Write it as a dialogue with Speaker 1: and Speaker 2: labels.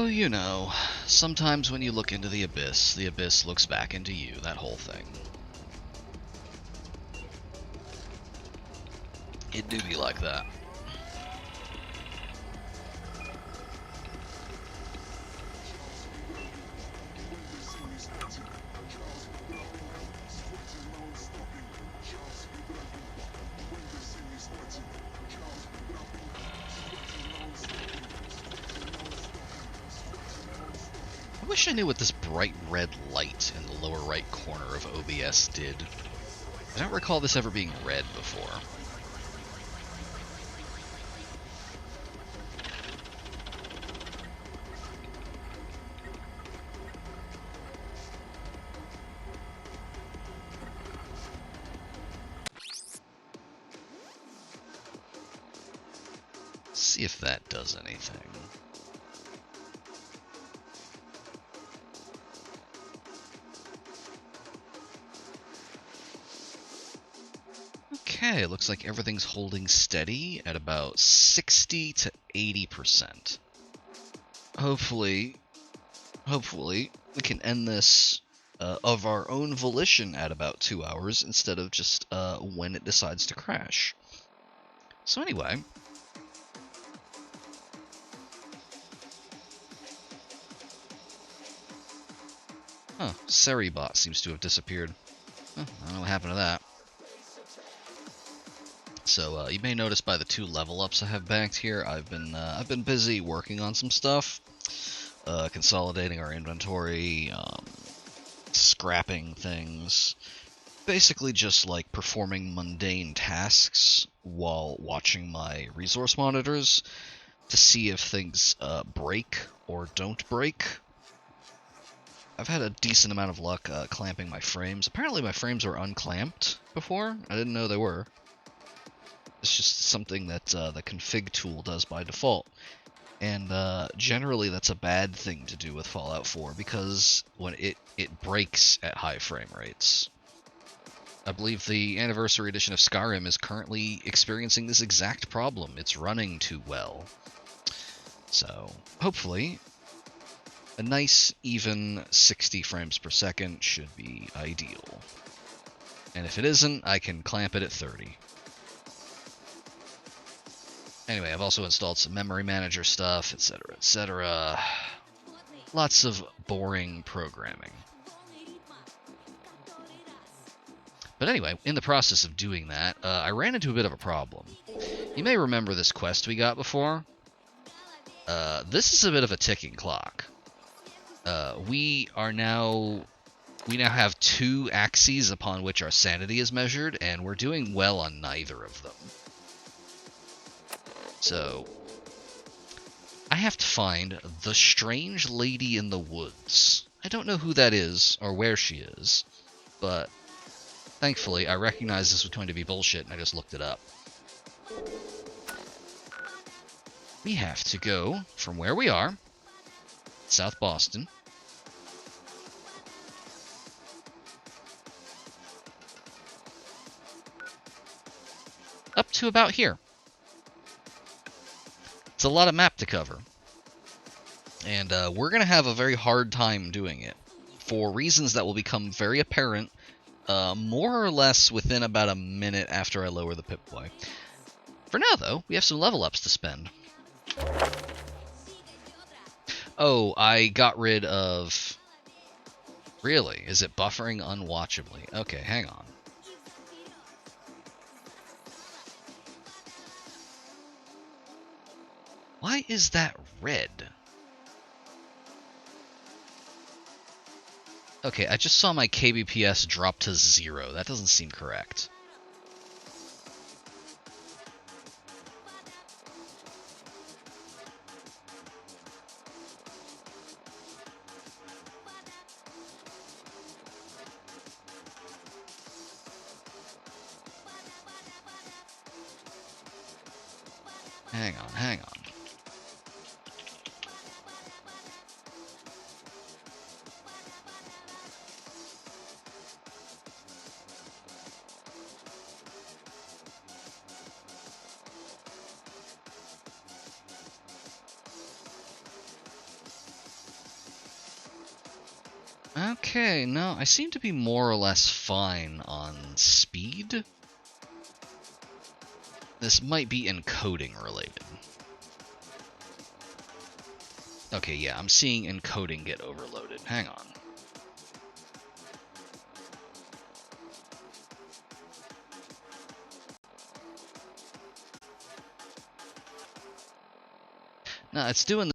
Speaker 1: you know, sometimes when you look into the abyss looks back into you, that whole thing. It do be like that. I wish I knew what this bright red light in the lower right corner of OBS did. I don't recall this ever being red before. Let's see if that does anything. Okay, looks like everything's holding steady at about 60 to 80%. Hopefully, we can end this of our own volition at about 2 hours instead of just when it decides to crash. So anyway, Seribot seems to have disappeared. I don't know what happened to that. So you may notice by the 2 level ups I have banked here, I've been busy working on some stuff, consolidating our inventory, scrapping things, basically just like performing mundane tasks while watching my resource monitors to see if things break or don't break. I've had a decent amount of luck clamping my frames. Apparently my frames were unclamped before. I didn't know they were. It's just something that the config tool does by default. And generally that's a bad thing to do with Fallout 4 because when it breaks at high frame rates. I believe the Anniversary Edition of Skyrim is currently experiencing this exact problem. It's running too well. So, hopefully, a nice, even 60 frames per second should be ideal. And if it isn't, I can clamp it at 30. Anyway, I've also installed some memory manager stuff, etc., etc. Lots of boring programming. But anyway, in the process of doing that, I ran into a bit of a problem. You may remember this quest we got before. This is a bit of a ticking clock. We now have 2 axes upon which our sanity is measured, and we're doing well on neither of them. So, I have to find the strange lady in the woods. I don't know who that is or where she is, but thankfully I recognized this was going to be bullshit and I just looked it up. We have to go from where we are, South Boston, up to about here. It's a lot of map to cover. And we're going to have a very hard time doing it for reasons that will become very apparent more or less within about a minute after I lower the Pip-Boy. For now, though, we have some level ups to spend. Oh, I got rid of... Really? Is it buffering unwatchably? Okay, hang on. Why is that red? Okay, I just saw my kbps drop to 0. That doesn't seem correct. Hang on. Okay, no, I seem to be more or less fine on speed. This might be encoding related. Okay, yeah, I'm seeing encoding get overloaded. Hang on. No, it's doing